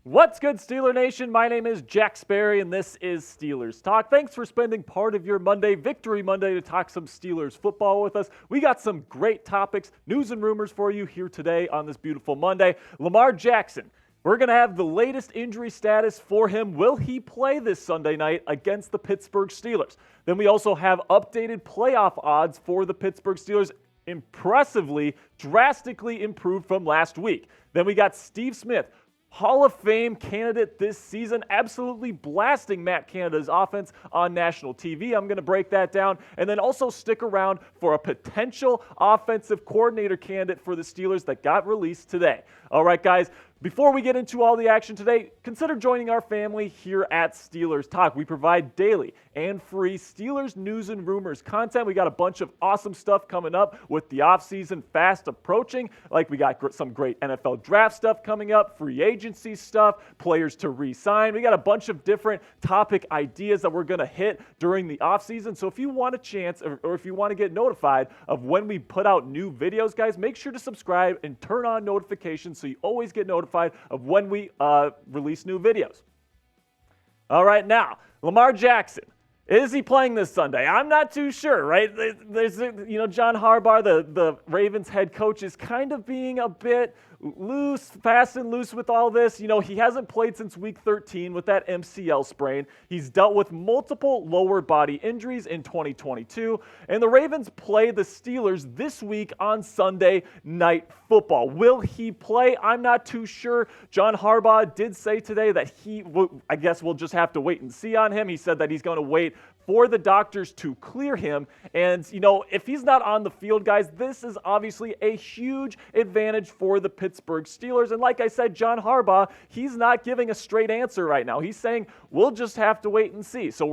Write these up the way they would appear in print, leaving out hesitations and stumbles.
What's good, Steeler Nation? My name is Jack Sperry, and this is Steelers Talk. Thanks for spending part of your Monday, Victory Monday, to talk some Steelers football with us. We got some great topics, news and rumors for you here today on this beautiful Monday. Lamar Jackson, we're going to have the latest injury status for him. Will he play this Sunday night against the Pittsburgh Steelers? Then we also have updated playoff odds for the Pittsburgh Steelers, impressively, drastically improved from last week. Then we got Steve Smith, Hall of Fame candidate this season, absolutely blasting Matt Canada's offense on national TV. I'm going to break that down. And then also stick around for a potential offensive coordinator candidate for the Steelers that got released today. All right, guys. Before we get into all the action today, consider joining our family here at Steelers Talk. We provide daily and free Steelers news and rumors content. We got a bunch of awesome stuff coming up with the offseason fast approaching. Like we got some great NFL draft stuff coming up, free agency stuff, players to re-sign. We got a bunch of different topic ideas that we're going to hit during the offseason. So if you want a chance or if you want to get notified of when we put out new videos, guys, make sure to subscribe and turn on notifications so you always get notified of when we release new videos. All right, now, Lamar Jackson. Is he playing this Sunday? I'm not too sure, right? There's, John Harbaugh, the Ravens head coach, is kind of being a bit loose, fast and loose with all this. He hasn't played since week 13 with that MCL sprain. He's dealt with multiple lower body injuries in 2022. And the Ravens play the Steelers this week on Sunday Night Football. Will he play? I'm not too sure. John Harbaugh did say today that I guess we'll just have to wait and see on him. He said that he's going to wait for the doctors to clear him. And, if he's not on the field, guys, this is obviously a huge advantage for the Pittsburgh Steelers. And like I said, John Harbaugh, he's not giving a straight answer right now. He's saying, we'll just have to wait and see. So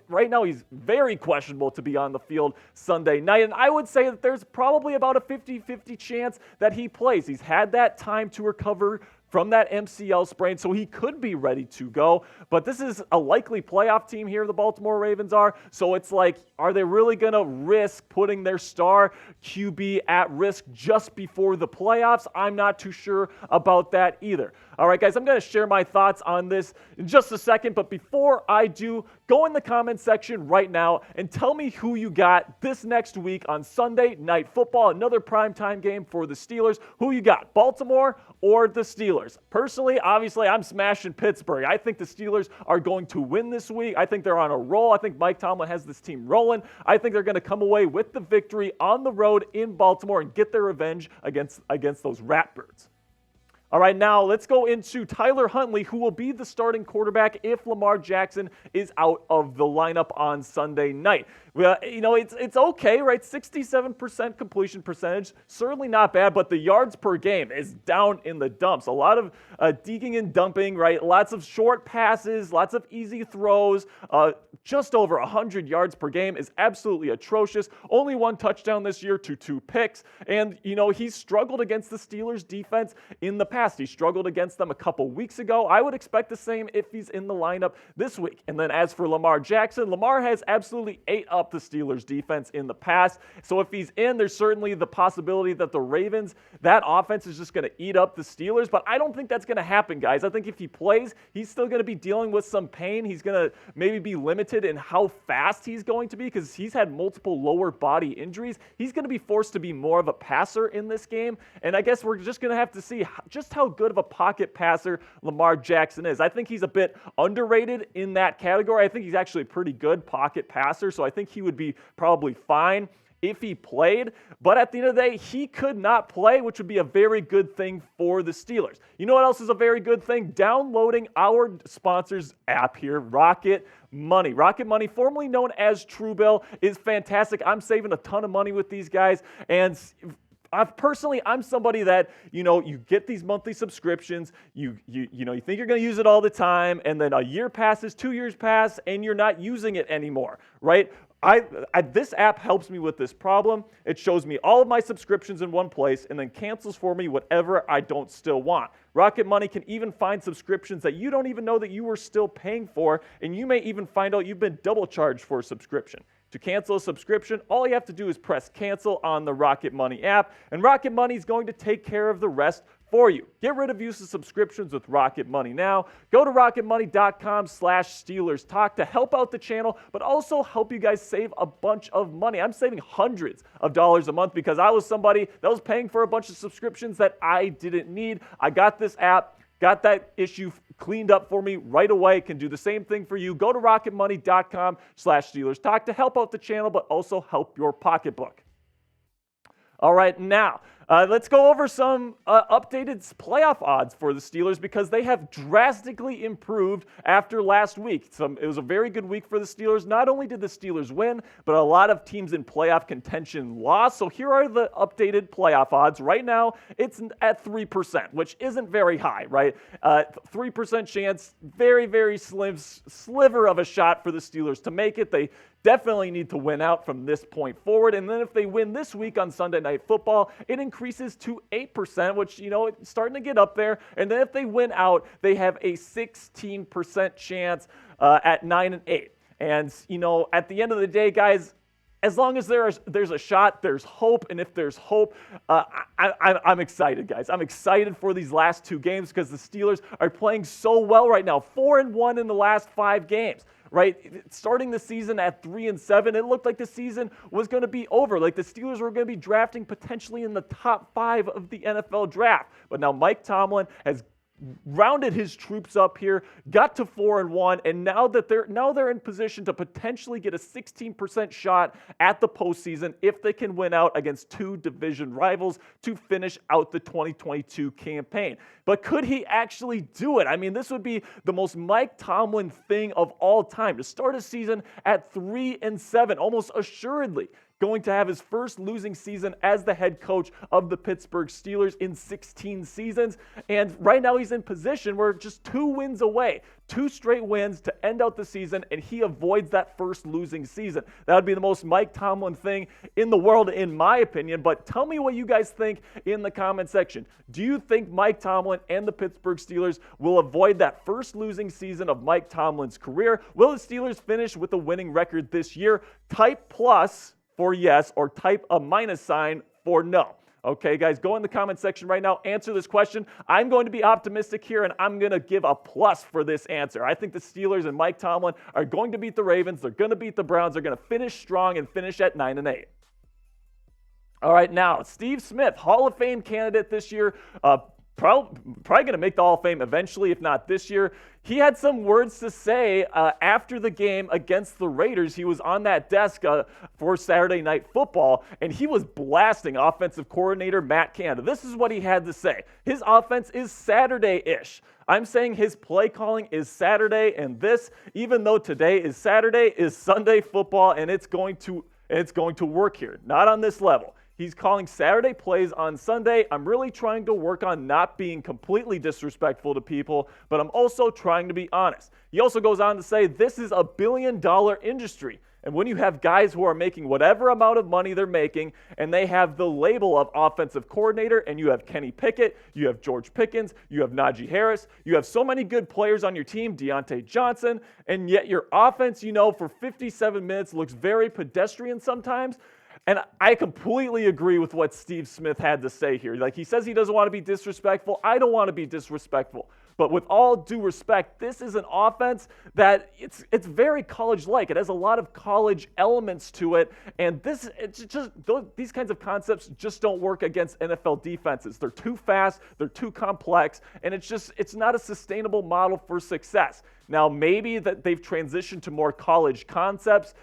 right now, he's very questionable to be on the field Sunday night. And I would say that there's probably about a 50-50 chance that he plays. He's had that time to recover from that MCL sprain, so he could be ready to go. But this is a likely playoff team here, the Baltimore Ravens are. So it's like, are they really going to risk putting their star QB at risk just before the playoffs? I'm not too sure about that either. All right, guys, I'm going to share my thoughts on this in just a second. But before I do, go in the comments section right now and tell me who you got this next week on Sunday Night Football, another primetime game for the Steelers. Who you got, Baltimore or the Steelers? Personally, obviously, I'm smashing Pittsburgh. I think the Steelers are going to win this week. I think they're on a roll. I think Mike Tomlin has this team rolling. I think they're going to come away with the victory on the road in Baltimore and get their revenge against those Ratbirds. All right, now let's go into Tyler Huntley, who will be the starting quarterback if Lamar Jackson is out of the lineup on Sunday night. Well, it's okay, right? 67% completion percentage, certainly not bad, but the yards per game is down in the dumps. A lot of deking and dumping, right? Lots of short passes, lots of easy throws. Just over 100 yards per game is absolutely atrocious. Only one touchdown this year to 2 picks. And, he's struggled against the Steelers defense in the past. He struggled against them a couple weeks ago. I would expect the same if he's in the lineup this week. And then as for Lamar Jackson, Lamar has absolutely ate up the Steelers defense in the past. So if he's in, there's certainly the possibility that the Ravens, that offense is just going to eat up the Steelers. But I don't think that's going to happen, guys. I think if he plays, he's still going to be dealing with some pain. He's going to maybe be limited in how fast he's going to be because he's had multiple lower body injuries. He's going to be forced to be more of a passer in this game. And I guess we're just going to have to see just how good of a pocket passer Lamar Jackson is. I think he's a bit underrated in that category. I think he's actually a pretty good pocket passer. So I think he would be probably fine if he played, but at the end of the day, he could not play, which would be a very good thing for the Steelers. You know what else is a very good thing? Downloading our sponsor's app here, Rocket Money. Rocket Money, formerly known as Truebill, is fantastic. I'm saving a ton of money with these guys, and I'm somebody that, you get these monthly subscriptions, you think you're going to use it all the time, and then a year passes, 2 years pass, and you're not using it anymore, right? This app helps me with this problem. It shows me all of my subscriptions in one place and then cancels for me whatever I don't still want. Rocket Money can even find subscriptions that you don't even know that you were still paying for, and you may even find out you've been double charged for a subscription. To cancel a subscription, all you have to do is press cancel on the Rocket Money app, and Rocket Money is going to take care of the rest for you. Get rid of use of subscriptions with Rocket Money now. Go to rocketmoney.com/Steelers Talk to help out the channel, but also help you guys save a bunch of money. I'm saving hundreds of dollars a month because I was somebody that was paying for a bunch of subscriptions that I didn't need. I got this app, got that issue cleaned up for me right away. Can do the same thing for you. Go to rocketmoney.com/Steelers Talk to help out the channel, but also help your pocketbook. All right, now let's go over some updated playoff odds for the Steelers because they have drastically improved after last week. It was a very good week for the Steelers. Not only did the Steelers win, but a lot of teams in playoff contention lost. So here are the updated playoff odds. Right now, it's at 3%, which isn't very high, right? 3% chance, very, very slim sliver of a shot for the Steelers to make it. They definitely need to win out from this point forward. And then if they win this week on Sunday Night Football, it increases to 8%, which, it's starting to get up there. And then if they win out, they have a 16% chance at 9-8. And, at the end of the day, guys, as long as there's a shot, there's hope. And if there's hope, I'm excited, guys. I'm excited for these last two games because the Steelers are playing so well right now. 4-1 in the last 5 games. Right? Starting the season at 3-7, it looked like the season was going to be over. Like the Steelers were going to be drafting potentially in the top 5 of the NFL draft. But now Mike Tomlin has rounded his troops up here, got to 4-1, and now they're in position to potentially get a 16% shot at the postseason if they can win out against 2 division rivals to finish out the 2022 campaign. But could he actually do it? I mean, this would be the most Mike Tomlin thing of all time to start a season at 3-7, almost assuredly going to have his first losing season as the head coach of the Pittsburgh Steelers in 16 seasons. And right now he's in position where just 2 wins away, 2 straight wins to end out the season, and he avoids that first losing season. That would be the most Mike Tomlin thing in the world, in my opinion. But tell me what you guys think in the comment section. Do you think Mike Tomlin and the Pittsburgh Steelers will avoid that first losing season of Mike Tomlin's career? Will the Steelers finish with a winning record this year? Type plus for yes, or type a minus sign for no. Okay, guys, go in the comment section right now. Answer this question. I'm going to be optimistic here, and I'm going to give a plus for this answer. I think the Steelers and Mike Tomlin are going to beat the Ravens. They're going to beat the Browns. They're going to finish strong and finish at 9-8. All right, now, Steve Smith, Hall of Fame candidate this year, probably going to make the Hall of Fame eventually, if not this year. He had some words to say after the game against the Raiders. He was on that desk for Saturday Night Football, and he was blasting offensive coordinator Matt Canada. This is what he had to say. His offense is Saturday-ish. I'm saying his play calling is Saturday, and this, even though today is Saturday, is Sunday football, and it's going to work here. Not on this level. He's calling Saturday plays on Sunday. I'm really trying to work on not being completely disrespectful to people, but I'm also trying to be honest. He also goes on to say this is a billion-dollar industry. And when you have guys who are making whatever amount of money they're making, and they have the label of offensive coordinator, and you have Kenny Pickett, you have George Pickens, you have Najee Harris, you have so many good players on your team, Diontae Johsnon, and yet your offense, for 57 minutes looks very pedestrian sometimes. And I completely agree with what Steve Smith had to say here. Like, he says he doesn't want to be disrespectful. I don't want to be disrespectful. But with all due respect, this is an offense that it's very college-like. It has a lot of college elements to it. And these kinds of concepts just don't work against NFL defenses. They're too fast, they're too complex, and it's not a sustainable model for success. Now, maybe that they've transitioned to more college concepts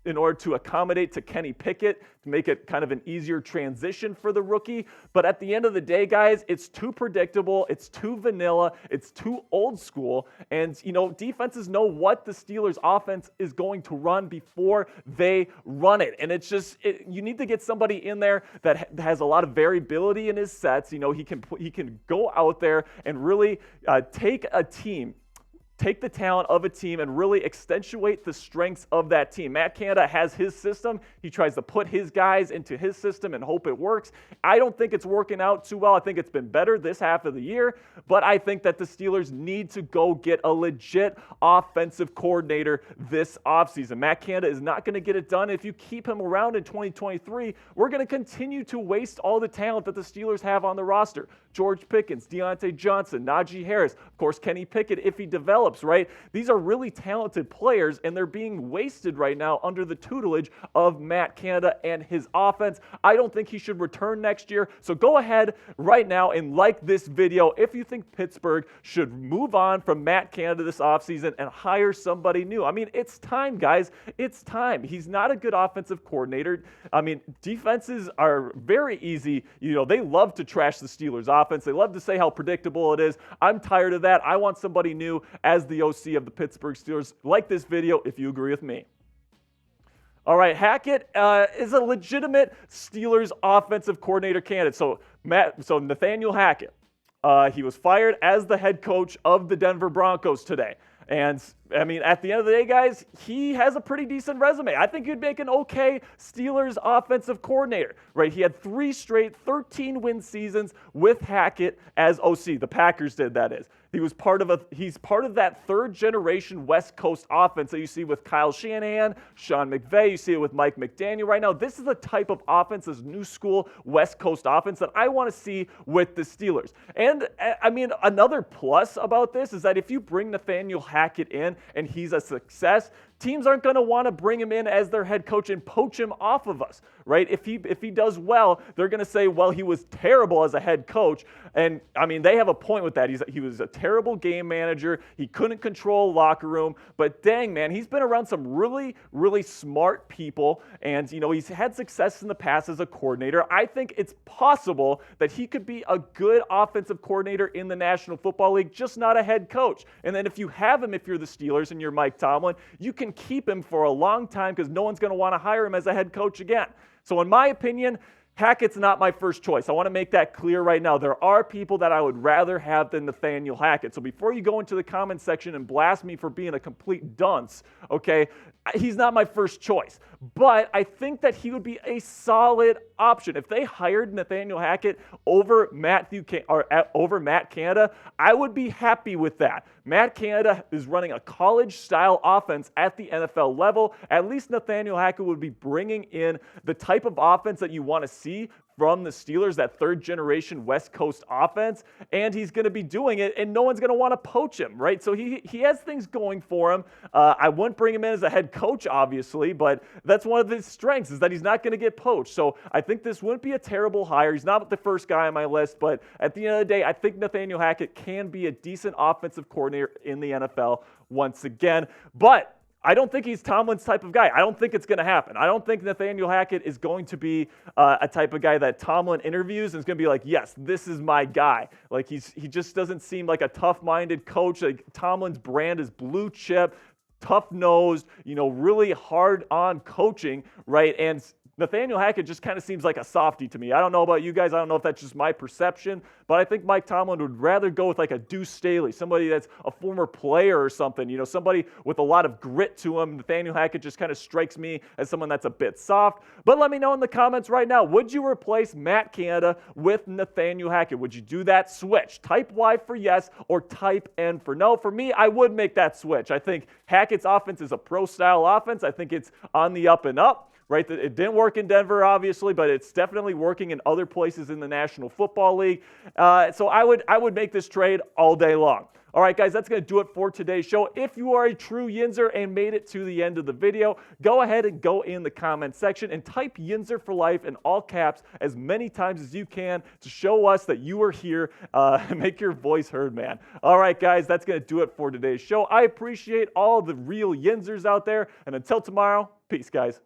in order to accommodate to Kenny Pickett, to make it kind of an easier transition for the rookie. But at the end of the day, guys, it's too predictable, it's too vanilla, it's too old school. And, defenses know what the Steelers' offense is going to run before they run it. And you need to get somebody in there that has a lot of variability in his sets. He can go out there and really take a team take the talent of a team and really accentuate the strengths of that team. Matt Canada has his system. He tries to put his guys into his system and hope it works. I don't think it's working out too well. I think it's been better this half of the year, but I think that the Steelers need to go get a legit offensive coordinator this offseason. Matt Canada is not going to get it done. If you keep him around in 2023, we're going to continue to waste all the talent that the Steelers have on the roster. George Pickens, Diontae Johsnon, Najee Harris, of course, Kenny Pickett if he develops, right? These are really talented players, and they're being wasted right now under the tutelage of Matt Canada and his offense. I don't think he should return next year, so go ahead right now and like this video if you think Pittsburgh should move on from Matt Canada this offseason and hire somebody new. I mean, it's time, guys. It's time. He's not a good offensive coordinator. I mean, defenses are very easy. You know, they love to trash the Steelers' offense. They love to say how predictable it is. I'm tired of that. I want somebody new as the OC of the Pittsburgh Steelers. Like this video if you agree with me. All right, Hackett is a legitimate Steelers offensive coordinator candidate. So Nathaniel Hackett, he was fired as the head coach of the Denver Broncos today. And, I mean, at the end of the day, guys, he has a pretty decent resume. I think he'd make an okay Steelers offensive coordinator, right? He had 3 straight 13-win seasons with Hackett as OC. The Packers did, that is. He's part of that third-generation West Coast offense that you see with Kyle Shanahan, Sean McVay. You see it with Mike McDaniel right now. This is the type of offense, this new school West Coast offense that I want to see with the Steelers. And, I mean, another plus about this is that if you bring Nathaniel Hackett in and he's a success, teams aren't going to want to bring him in as their head coach and poach him off of us, right? If he does well, they're going to say, well, he was terrible as a head coach. And, I mean, they have a point with that. He was a terrible game manager. He couldn't control a locker room. But, dang, man, he's been around some really, really smart people. And, you know, he's had success in the past as a coordinator. I think it's possible that he could be a good offensive coordinator in the National Football League, just not a head coach. And then if you have him, if you're the Steelers and you're Mike Tomlin, you can keep him for a long time because no one's going to want to hire him as a head coach again. So in my opinion, Hackett's not my first choice. I want to make that clear right now. There are people that I would rather have than Nathaniel Hackett. So before you go into the comment section and blast me for being a complete dunce, okay, he's not my first choice. But I think that he would be a solid option. If they hired Nathaniel Hackett over Matt Canada, I would be happy with that. Matt Canada is running a college-style offense at the NFL level. At least Nathaniel Hackett would be bringing in the type of offense that you want to see from the Steelers, that third-generation West Coast offense, and he's going to be doing it, and no one's going to want to poach him, right? So he has things going for him. I wouldn't bring him in as a head coach, obviously, but that's one of his strengths is that he's not going to get poached. So I think this wouldn't be a terrible hire. He's not the first guy on my list, but at the end of the day, I think Nathaniel Hackett can be a decent offensive coordinator in the NFL once again. But I don't think he's Tomlin's type of guy. I don't think it's going to happen. I don't think Nathaniel Hackett is going to be a type of guy that Tomlin interviews and is going to be like, yes, this is my guy. Like he just doesn't seem like a tough-minded coach. Like Tomlin's brand is blue chip, tough-nosed, you know, really hard-on coaching, right? And Nathaniel Hackett just kind of seems like a softie to me. I don't know about you guys. I don't know if that's just my perception, but I think Mike Tomlin would rather go with like a Deuce Staley, somebody that's a former player or something, you know, somebody with a lot of grit to him. Nathaniel Hackett just kind of strikes me as someone that's a bit soft. But let me know in the comments right now, would you replace Matt Canada with Nathaniel Hackett? Would you do that switch? Type Y for yes or type N for no. For me, I would make that switch. I think Hackett's offense is a pro-style offense. I think it's on the up and up. Right, it didn't work in Denver, obviously, but it's definitely working in other places in the National Football League. So I would make this trade all day long. All right, guys, that's going to do it for today's show. If you are a true Yinzer and made it to the end of the video, go ahead and go in the comment section and type Yinzer for life in all caps as many times as you can to show us that you are here and make your voice heard, man. All right, guys, that's going to do it for today's show. I appreciate all the real Yinzers out there, and until tomorrow, peace, guys.